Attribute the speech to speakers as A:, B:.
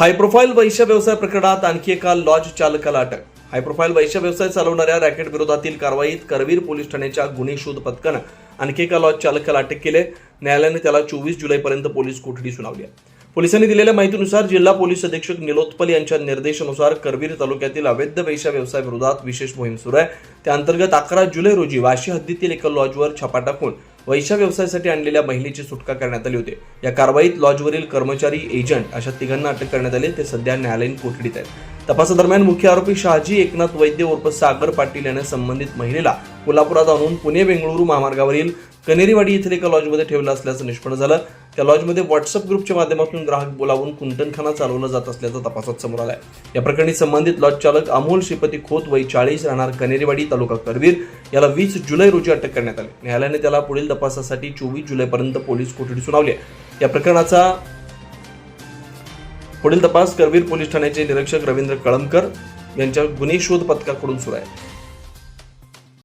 A: High profile वैश्य व्यवसाय प्रकरणात आणखी एका लॉज चालकाला अटक. हाय प्रोफाईल वैश्य व्यवसाय चालवणाऱ्या रॅकेट विरोधातील कारवाईत करवीर पोलीस ठाण्याच्या गुन्हे शोध पथकानं आणखी एका लॉज चालकाला अटक केली. न्यायालयाने त्याला 24 जुलैपर्यंत पोलीस कोठडी सुनावली आहे. पोलिसांनी दिलेल्या माहितीनुसार जिल्हा पोलीस अधीक्षक निलोत्पल यांच्या निर्देशानुसार करवीर तालुक्यातील अवैध वैश्य व्यवसाय विरोधात विशेष मोहीम सुरू आहे. त्या अंतर्गत 11 जुलै रोजी वाशी हद्दीतील एका लॉजवर छापा टाकून वैश्य व्यवसायासाठी आणलेल्या महिलेची सुटका करण्यात आली होती. या कारवाईत लॉजवरील कर्मचारी, एजंट अशा तिघांना अटक करण्यात आली. ते सध्या न्यायालयीन कोठडीत आहेत. तपासादरम्यान मुख्य आरोपी शहाजी एकनाथ वैद्य उर्फ सागर पाटील याने संबंधित महिलेला कोल्हापुरात आणून पुणे-बेंगळुरू महामार्गावरील कनेरीवाडी येथील एका लॉजमध्ये ठेवलं असल्याचं निष्पन्न झालं. त्या लॉजमध्ये व्हॉट्सअप ग्रुपच्या माध्यमातून ग्राहक बोलावून कुंटणखाना चालवला जात असल्याचं तपासात समोर आलंय. या प्रकरणी संबंधित लॉज चालक अमोल श्रीपती खोत वय 40 राहणार कनेरीवाडी तालुका करवीर याला 20 जुलै रोजी अटक करण्यात आली. न्यायालयाने त्याला पुढील तपासासाठी 24 जुलैपर्यंत पोलीस कोठडी सुनावली आहे. या प्रकरणाचा पुढील तपास करवीर पोलीस ठाण्याचे निरीक्षक रवींद्र कळमकर यांच्या गुन्हे शोध पथकाकडून सुरू आहे.